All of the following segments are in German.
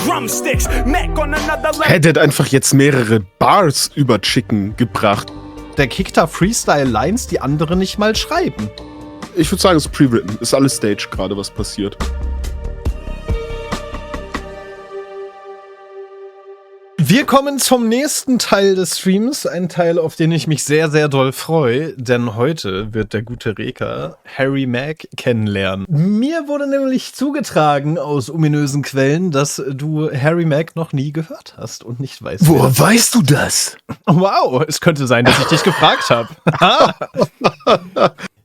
drumsticks. Mac on another level. Hätte einfach jetzt mehrere Bars über Chicken gebracht. Der kickt da Freestyle-Lines, die andere nicht mal schreiben. Ich würde sagen, es ist pre-written. Ist alles Stage gerade, was passiert. Wir kommen zum nächsten Teil des Streams, ein Teil, auf den ich mich sehr, sehr doll freue, denn heute wird der gute Reka Harry Mack kennenlernen. Mir wurde nämlich zugetragen aus ominösen Quellen, dass du Harry Mack noch nie gehört hast und nicht weißt. Woher weißt du das? Wow, es könnte sein, dass ich dich gefragt habe.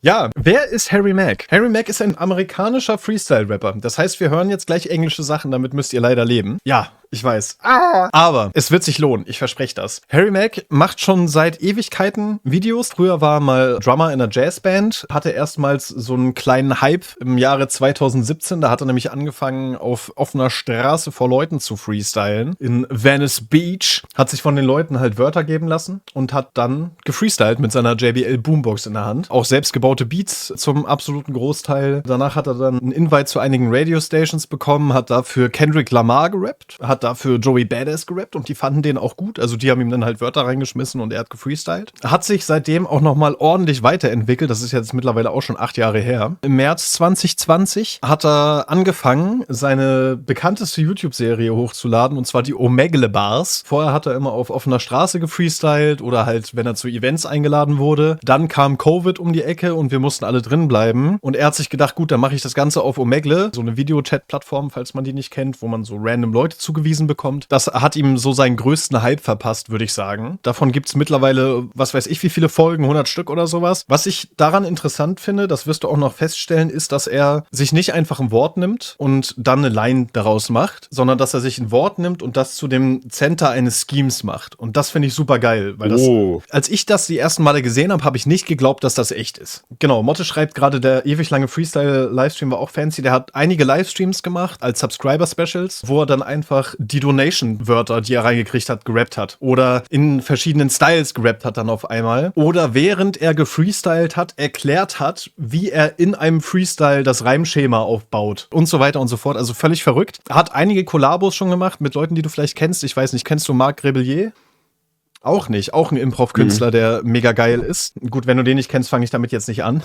Ja, wer ist Harry Mack? Harry Mack ist ein amerikanischer Freestyle-Rapper. Das heißt, wir hören jetzt gleich englische Sachen, damit müsst ihr leider leben. Ja, ich weiß. Aber es wird sich lohnen, ich verspreche das. Harry Mack macht schon seit Ewigkeiten Videos. Früher war er mal Drummer in einer Jazzband, hatte erstmals so einen kleinen Hype im Jahre 2017. Da hat er nämlich angefangen, auf offener Straße vor Leuten zu freestylen. In Venice Beach. Hat sich von den Leuten halt Wörter geben lassen und hat dann gefreestylt mit seiner JBL Boombox in der Hand. Auch selbst gebaute Beats zum absoluten Großteil. Danach hat er dann einen Invite zu einigen Radio-Stations bekommen, hat dafür Kendrick Lamar gerappt, hat dafür Joey Badass gerappt und die fanden den auch gut. Also die haben ihm dann halt Wörter reingeschmissen und er hat gefreestylt. Hat sich seitdem auch nochmal ordentlich weiterentwickelt. Das ist jetzt mittlerweile auch schon 8 Jahre her. Im März 2020 hat er angefangen, seine bekannteste YouTube-Serie hochzuladen, und zwar die Omegle Bars. Vorher hat er immer auf offener Straße gefreestylt oder halt, wenn er zu Events eingeladen wurde. Dann kam Covid um die Ecke und wir mussten alle drin bleiben. Und er hat sich gedacht, gut, dann mache ich das Ganze auf Omegle, so eine Videochat-Plattform, falls man die nicht kennt, wo man so random Leute zugewiesen bekommt. Das hat ihm so seinen größten Hype verpasst, würde ich sagen. Davon gibt es mittlerweile, was weiß ich, wie viele Folgen, 100 Stück oder sowas. Was ich daran interessant finde, das wirst du auch noch feststellen, ist, dass er sich nicht einfach ein Wort nimmt und dann eine Line daraus macht, sondern dass er sich ein Wort nimmt und das zu dem Center eines Schemes macht. Und das finde ich super geil, weil das, als ich das die ersten Male gesehen habe, habe ich nicht geglaubt, dass das echt ist. Genau, Motte schreibt gerade, der ewig lange Freestyle-Livestream war auch fancy. Der hat einige Livestreams gemacht als Subscriber-Specials, wo er dann einfach die Donation-Wörter, die er reingekriegt hat, gerappt hat. Oder in verschiedenen Styles gerappt hat dann auf einmal. Oder während er gefreestylt hat, erklärt hat, wie er in einem Freestyle das Reimschema aufbaut. Und so weiter und so fort. Also völlig verrückt. Hat einige Kollabos schon gemacht mit Leuten, die du vielleicht kennst. Ich weiß nicht, kennst du Marc Rebellier? Auch nicht. Auch ein Improv-Künstler, der mega geil ist. Gut, wenn du den nicht kennst, fange ich damit jetzt nicht an.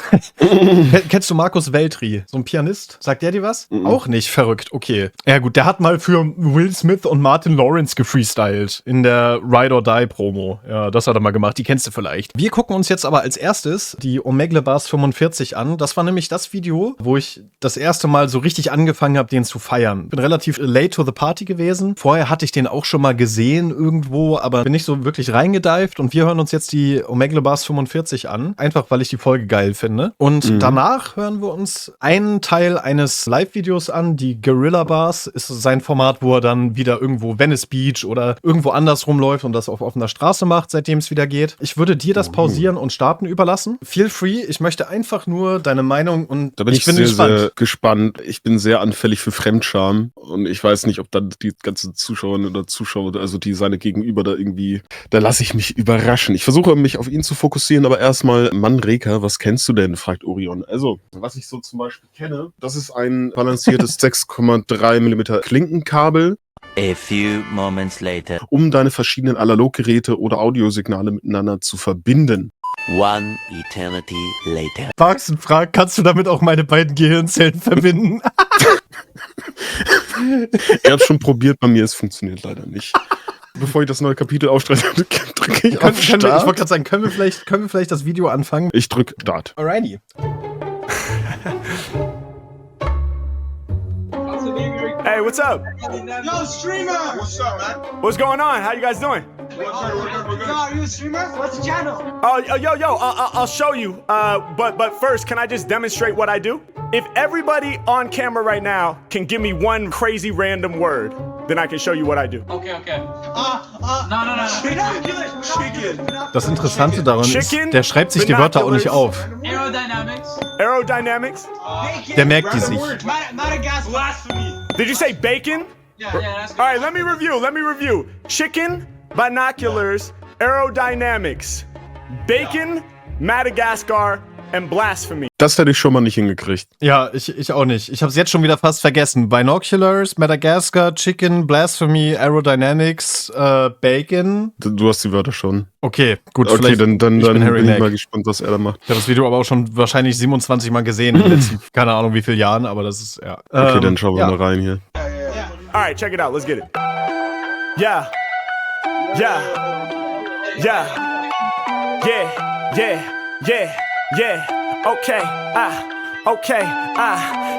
Kennst du Markus Weltri? So ein Pianist? Sagt der dir was? Auch nicht. Verrückt. Okay. Ja gut, der hat mal für Will Smith und Martin Lawrence gefreestylt. In der Ride or Die Promo. Ja, das hat er mal gemacht. Die kennst du vielleicht. Wir gucken uns jetzt aber als erstes die Omegle Bars 45 an. Das war nämlich das Video, wo ich das erste Mal so richtig angefangen habe, den zu feiern. Bin relativ late to the party gewesen. Vorher hatte ich den auch schon mal gesehen irgendwo, aber bin nicht so wirklich reingedived, und wir hören uns jetzt die Omegle Bars 45 an, einfach weil ich die Folge geil finde. Und danach hören wir uns einen Teil eines Live-Videos an, die Guerilla Bars ist sein Format, wo er dann wieder irgendwo Venice Beach oder irgendwo anders rumläuft und das auf offener Straße macht, seitdem es wieder geht. Ich würde dir das pausieren und starten überlassen. Feel free, ich möchte einfach nur deine Meinung, und da bin ich bin sehr gespannt. Ich bin sehr anfällig für Fremdscham und ich weiß nicht, ob dann die ganzen Zuschauerinnen oder Zuschauer, also die seine Gegenüber da irgendwie, da lasse ich mich überraschen. Ich versuche mich auf ihn zu fokussieren, aber erstmal, Mann Reka, was kennst du denn? Fragt Orion. Also, was ich so zum Beispiel kenne, das ist ein balanciertes 6,3 mm Klinkenkabel. A few moments later. Um deine verschiedenen Analoggeräte oder Audiosignale miteinander zu verbinden. One eternity later. Parkson fragt, kannst du damit auch meine beiden Gehirnzellen verbinden? Er hat schon probiert, bei mir, es funktioniert leider nicht. Bevor ich das neue Kapitel aufstreite, drücke ich auf Start. Ich wollte gerade sagen, können wir vielleicht das Video anfangen? Ich drücke Start. Alrighty. Hey, what's up? Yo, streamer! What's up, man? What's going on? How you guys doing? Yo, are you a streamer? What's the channel? I'll show you. But first, can I just demonstrate what I do? If everybody on camera right now can give me one crazy random word, then I can show you what I do. Okay. No. Chicken. Das Interessante daran ist, der schreibt sich die Wörter auch nicht auf. Aerodynamics. Der merkt die sich. Madagascar. Blasphemy. Did you say bacon? Yeah, that's good. All right, let me review. Chicken, binoculars, aerodynamics. Bacon, Madagascar, and blasphemy. Das hätte ich schon mal nicht hingekriegt. Ja, ich auch nicht. Ich habe es jetzt schon wieder fast vergessen. Binoculars, Madagascar, Chicken, Blasphemy, Aerodynamics, Bacon. Du hast die Wörter schon. Okay, gut. Okay, vielleicht- dann ich bin bin Harry ich Mack. mal gespannt, was er da macht. Ich habe das Video aber auch schon wahrscheinlich 27 Mal gesehen in den letzten, keine Ahnung wie vielen Jahren, aber das ist, ja. Okay, dann schauen wir ja. mal rein hier. All right, check it out. Let's get it. Yeah. Yeah. Yeah. Yeah. Yeah. Yeah. Yeah. Okay. Okay,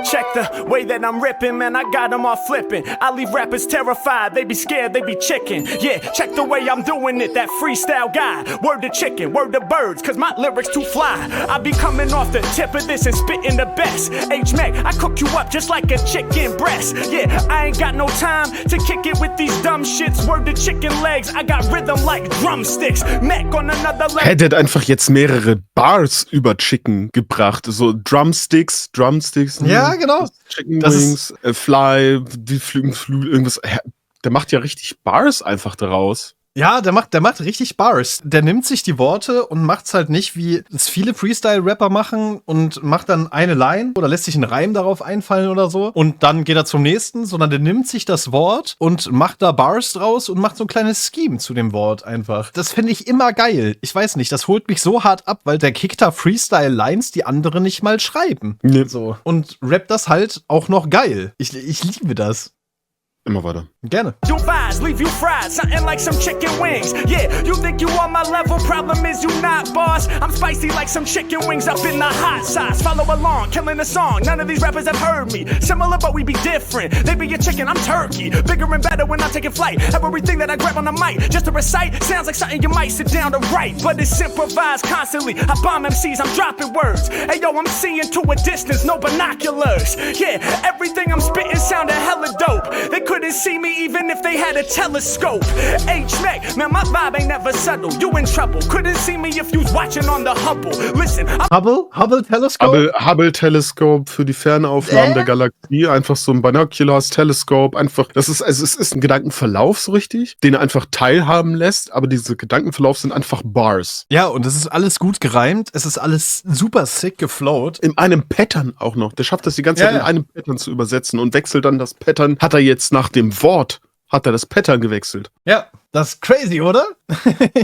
check the way that I'm ripping, man, I got them all flipping. I leave rappers terrified, they be scared, they be chicken. Yeah, check the way I'm doing it, that freestyle guy. Word to chicken, word to birds, cause my lyrics too fly. I be coming off the tip of this and spitting the best. H-Mac, I cook you up just like a chicken breast. Yeah, I ain't got no time to kick it with these dumb shits. Word to chicken legs, I got rhythm like drumsticks. Mac on another level. Hey, der hat einfach jetzt mehrere Bars über Chicken gebracht. So Drumsticks. Ja, genau. Chicken Das Wings, Fly, die Flügel, irgendwas. Der macht ja richtig Bars einfach daraus. Ja, der macht richtig Bars. Der nimmt sich die Worte und macht's halt nicht, wie es viele Freestyle-Rapper machen und macht dann eine Line oder lässt sich einen Reim darauf einfallen oder so und dann geht er zum nächsten, sondern der nimmt sich das Wort und macht da Bars draus und macht so ein kleines Scheme zu dem Wort einfach. Das finde ich immer geil. Ich weiß nicht, das holt mich so hart ab, weil der kickt da Freestyle-Lines, die andere nicht mal schreiben. Nee. So. Und rappt das halt auch noch geil. Ich liebe das. Immer weiter. Gerne. You vibes, leave you fried, something like some chicken wings. Yeah, you think you on my level, problem is you not, boss. I'm spicy like some chicken wings up in the hot sauce. Follow along, killing the song, none of these rappers have heard me. Similar, but we be different. They be a chicken, I'm turkey. Bigger and better when I'm taking flight. Everything that I grab on the mic, just to recite, sounds like something you might sit down to write. But it's improvised constantly, I bomb MCs, I'm dropping words. Hey yo, I'm seeing to a distance, no binoculars. Yeah, everything I'm spitting sounded hella dope. They couldn't see me even if they had a telescope. H-Mac, man, my vibe ain't never subtle. You in trouble. Couldn't see me if you was watching on the Hubble. Listen, I'm Hubble Telescope? Hubble-Teleskop für die Fernaufnahmen der Galaxie. Einfach so ein Binoculars-Teleskop. Einfach, es ist ein Gedankenverlauf so richtig, den er einfach teilhaben lässt, aber diese Gedankenverlauf sind einfach Bars. Ja, und es ist alles gut gereimt. Es ist alles super sick geflowt. In einem Pattern auch noch. Der schafft das die ganze Zeit in einem Pattern zu übersetzen und wechselt dann das Pattern. Hat er jetzt nach dem Wort, hat er das Pattern gewechselt. Ja, das ist crazy, oder?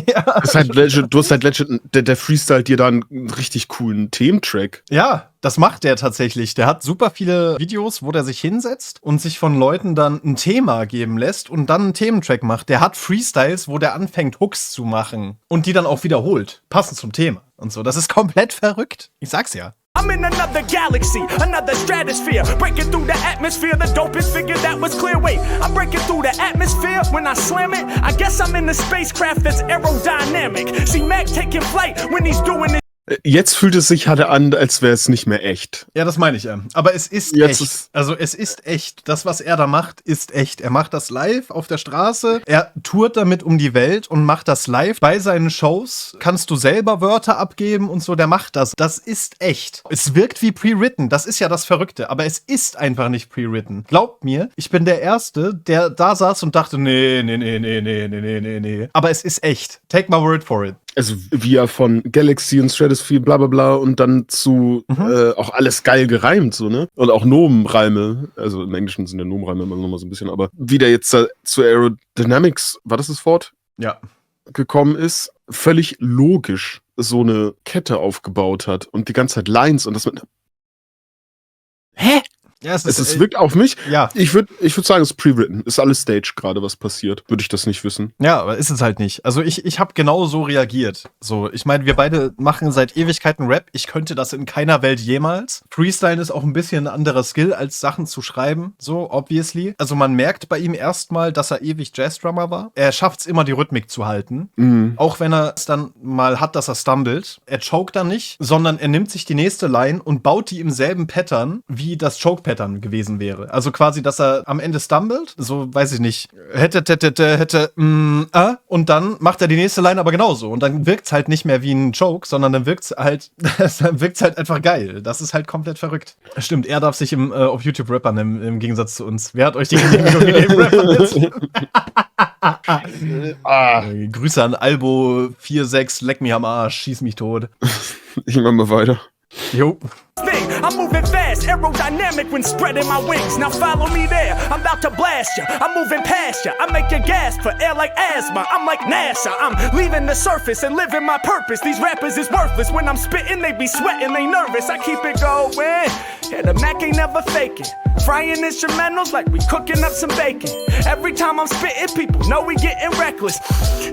Ja. Das ist halt legit, du hast halt legit, der freestylt dir da einen richtig coolen Thementrack. Ja, das macht der tatsächlich. Der hat super viele Videos, wo der sich hinsetzt und sich von Leuten dann ein Thema geben lässt und dann einen Thementrack macht. Der hat Freestyles, wo der anfängt, Hooks zu machen und die dann auch wiederholt, passend zum Thema und so. Das ist komplett verrückt. Ich sag's ja. I'm in another galaxy, another stratosphere. Breaking through the atmosphere, the dopest figure that was clear. Wait, I'm breaking through the atmosphere when I slam it. I guess I'm in the spacecraft that's aerodynamic. See Mac taking flight when he's doing it. Jetzt fühlt es sich halt an, als wäre es nicht mehr echt. Ja, das meine ich ja. Aber es ist Jetzt echt. Also es ist echt. Das, was er da macht, ist echt. Er macht das live auf der Straße. Er tourt damit um die Welt und macht das live. Bei seinen Shows kannst du selber Wörter abgeben und so. Der macht das. Das ist echt. Es wirkt wie pre-written. Das ist ja das Verrückte. Aber es ist einfach nicht pre-written. Glaubt mir, ich bin der Erste, der da saß und dachte, nee. Aber es ist echt. Take my word for it. Also wie er von Galaxy und Stratosphere bla bla bla und dann zu auch alles geil gereimt, so, ne? Und auch Nomenreime, also im Englischen sind ja Nomenreime immer noch mal so ein bisschen, aber wie der jetzt da zu Aerodynamics, war das Wort? Ja. Gekommen ist, völlig logisch so eine Kette aufgebaut hat und die ganze Zeit Lines und das mit... Hä? Ja, Es wirkt auf mich. Ja. Ich würd sagen, es ist pre-written. Ist alles Stage gerade, was passiert. Würde ich das nicht wissen. Ja, aber ist es halt nicht. Also ich habe genau so reagiert. So, ich meine, wir beide machen seit Ewigkeiten Rap. Ich könnte das in keiner Welt jemals. Freestyle ist auch ein bisschen ein anderer Skill, als Sachen zu schreiben. So, obviously. Also man merkt bei ihm erstmal, dass er ewig Jazzdrummer war. Er schafft es immer, die Rhythmik zu halten. Auch wenn er es dann mal hat, dass er stumbled. Er choked dann nicht, sondern er nimmt sich die nächste Line und baut die im selben Pattern, wie das Choke-Pattern gewesen wäre. Also quasi, dass er am Ende stumbled, so, weiß ich nicht, hätte, und dann macht er die nächste Line aber genauso. Und dann wirkt's halt nicht mehr wie ein Joke, sondern dann wirkt's halt einfach geil. Das ist halt komplett verrückt. Stimmt, er darf sich auf YouTube rappern, im Gegensatz zu uns. Wer hat euch die Genehmigung gegeben, rappern jetzt? Grüße an Albo 46, leck mich am Arsch, schieß mich tot. Ich mach mal weiter. Jo. thing. I'm moving fast, aerodynamic when spreading my wings. Now follow me there, I'm about to blast ya. I'm moving past ya, I make you gasp for air like asthma. I'm like NASA, I'm leaving the surface and living my purpose. These rappers is worthless, when I'm spitting they be sweating, they nervous. I keep it going, yeah, the Mac ain't never faking. Frying instrumentals like we cooking up some bacon. Every time I'm spitting, people know we getting reckless.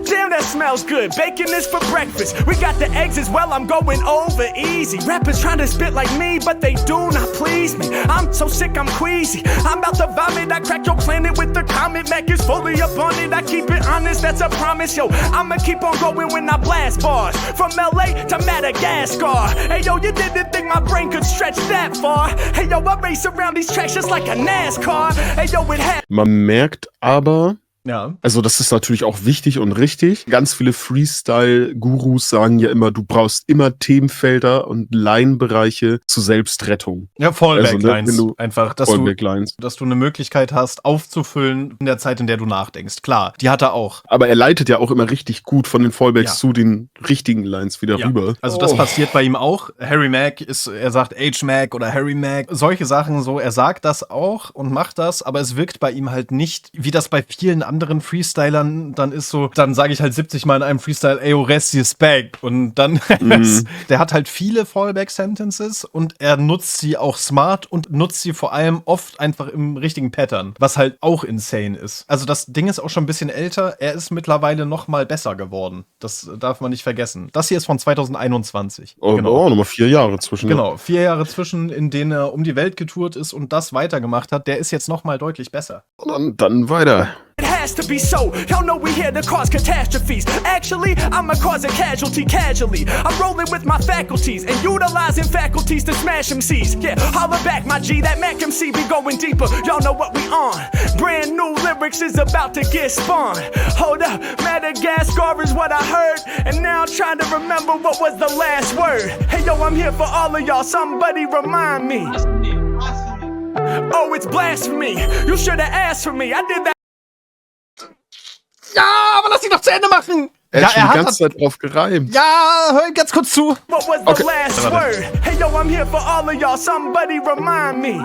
Damn, that smells good, bacon is for breakfast. We got the eggs as well, I'm going over easy. Rappers trying to spit like me, but they do not please me. I'm so sick, I'm queasy. I'm about to vomit, I crack your planet with the comet. Mac is fully up on it, I keep it honest, that's a promise. Yo, I'ma keep on going when I blast bars. From LA to Madagascar. Hey yo, you didn't think my brain could stretch that far. Hey yo, I race around these tracks just like a NASCAR. Hey yo, it has. Man merkt aber, Ja. also das ist natürlich auch wichtig und richtig. Ganz viele Freestyle-Gurus sagen ja immer, du brauchst immer Themenfelder und Line-Bereiche zur Selbstrettung. Ja, Fallback-Lines. Also, ne, wenn du- Einfach, dass Fallback-Lines. du eine Möglichkeit hast, aufzufüllen in der Zeit, in der du nachdenkst. Klar, die hat er auch. Aber er leitet ja auch immer richtig gut von den Fallbacks Ja. zu den richtigen Lines wieder Ja. rüber. Also das passiert bei ihm auch. Harry Mack er sagt H-Mac oder Harry Mack. Solche Sachen so, er sagt das auch und macht das, aber es wirkt bei ihm halt nicht, wie das bei vielen anderen Freestylern dann ist so, dann sage ich halt 70 Mal in einem Freestyle, ey, Oresti is back. Und dann, der hat halt viele Fallback-Sentences und er nutzt sie auch smart und nutzt sie vor allem oft einfach im richtigen Pattern, was halt auch insane ist. Also das Ding ist auch schon ein bisschen älter, er ist mittlerweile noch mal besser geworden. Das darf man nicht vergessen. Das hier ist von 2021. Oh, Genau. nochmal 4 Jahre zwischen. Genau, 4 Jahre zwischen, in denen er um die Welt getourt ist und das weitergemacht hat, der ist jetzt noch mal deutlich besser. Dann weiter. It has to be so. Y'all know we here to cause catastrophes. Actually, I'ma cause a casualty casually. I'm rolling with my faculties and utilizing faculties to smash MCs. Yeah, holler back, my G. That Mac MC be going deeper. Y'all know what we on. Brand new lyrics is about to get spun. Hold up, Madagascar is what I heard. And now I'm trying to remember what was the last word. Hey yo, I'm here for all of y'all. Somebody remind me. Oh, it's blasphemy. You should have asked for me. I did that. Ja, aber lass ihn doch zu Ende machen! Er hat schon die hat ganze Zeit drauf gereimt. Ja, hör ihm ganz kurz zu. What was the last word? Hey yo, I'm here for all of y'all. Somebody remind me.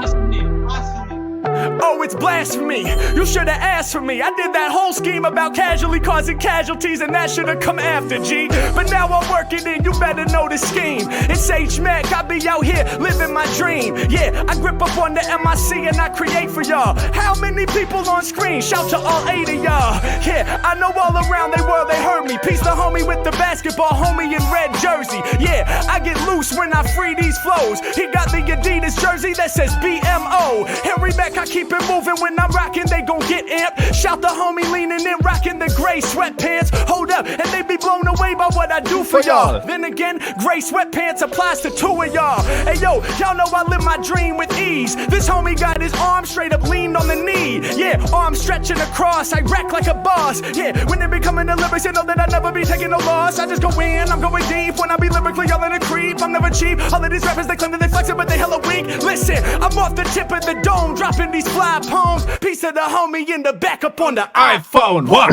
Oh, it's blasphemy. You should have asked for me. I did that whole scheme about casually causing casualties, and that should have come after, G. But now I'm working in, you better know the scheme. It's H-Mac, I be out here living my dream. Yeah, I grip up on the MIC and I create for y'all. How many people on screen? Shout to all 8 of y'all. Yeah, I know all around they world they heard me. Peace the homie with the basketball, homie in red jersey. Yeah, I get loose when I free these flows. He got the Adidas jersey that says BMO. Harry Mack, I keep it moving when I'm rocking, they gon' get amped. Shout the homie leaning in, rocking the gray sweatpants. Hold up, and they be blown away by what I do for y'all. Then again, gray sweatpants applies to 2 of y'all. Hey yo, y'all know I live my dream with ease. This homie got his arm straight up leaned on the knee. Yeah, arm stretching across, I rack like a boss. Yeah, when they be coming to lyrics, you know that I never be taking no loss. I just go in, I'm going deep. When I be lyrically, y'all in a creep. I'm never cheap. All of these rappers, they claim that they flexing, but they hella weak. Listen, I'm off the tip of the dome, dropping these fly poems. Piece of the homie in the back up on the iPhone. What?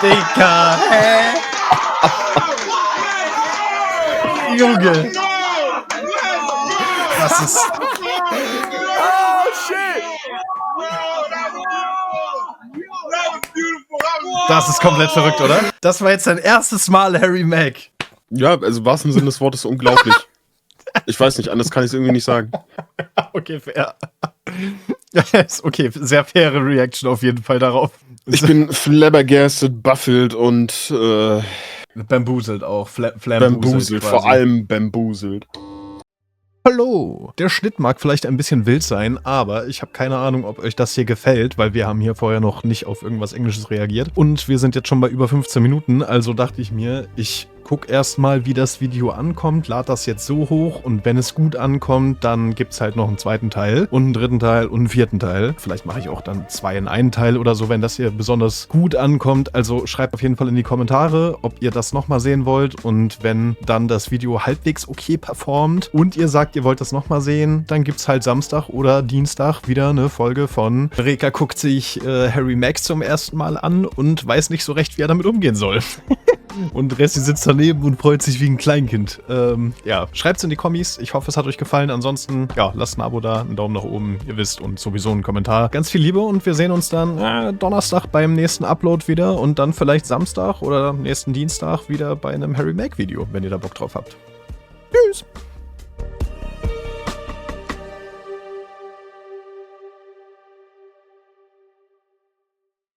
Digga, hä? Junge. Das ist... Oh shit! Das ist komplett verrückt, oder? Das war jetzt sein erstes Mal Harry Mack. Ja, also im wahrsten Sinne des Wortes unglaublich. Ich weiß nicht, anders kann ich es irgendwie nicht sagen. Okay, fair. Okay, sehr faire Reaction auf jeden Fall darauf. Ich bin flabbergasted, baffelt und Bamboozelt auch. bamboozelt, vor allem bamboozelt. Hallo! Der Schnitt mag vielleicht ein bisschen wild sein, aber ich habe keine Ahnung, ob euch das hier gefällt, weil wir haben hier vorher noch nicht auf irgendwas Englisches reagiert. Und wir sind jetzt schon bei über 15 Minuten, also dachte ich mir, ich guck erstmal, wie das Video ankommt, lad das jetzt so hoch und wenn es gut ankommt, dann gibt's halt noch einen 2. Teil und einen 3. Teil und einen 4. Teil. Vielleicht mache ich auch dann 2 in einen Teil oder so, wenn das hier besonders gut ankommt. Also schreibt auf jeden Fall in die Kommentare, ob ihr das nochmal sehen wollt und wenn dann das Video halbwegs okay performt und ihr sagt, ihr wollt das nochmal sehen, dann gibt's halt Samstag oder Dienstag wieder eine Folge von Reka guckt sich Harry Mack zum ersten Mal an und weiß nicht so recht, wie er damit umgehen soll. Und Ressi sitzt daneben und freut sich wie ein Kleinkind. Ja, schreibt's in die Kommis. Ich hoffe, es hat euch gefallen. Ansonsten, ja, lasst ein Abo da, einen Daumen nach oben, ihr wisst, und sowieso einen Kommentar. Ganz viel Liebe und wir sehen uns dann Donnerstag beim nächsten Upload wieder und dann vielleicht Samstag oder nächsten Dienstag wieder bei einem Harry Mack Video, wenn ihr da Bock drauf habt. Tschüss!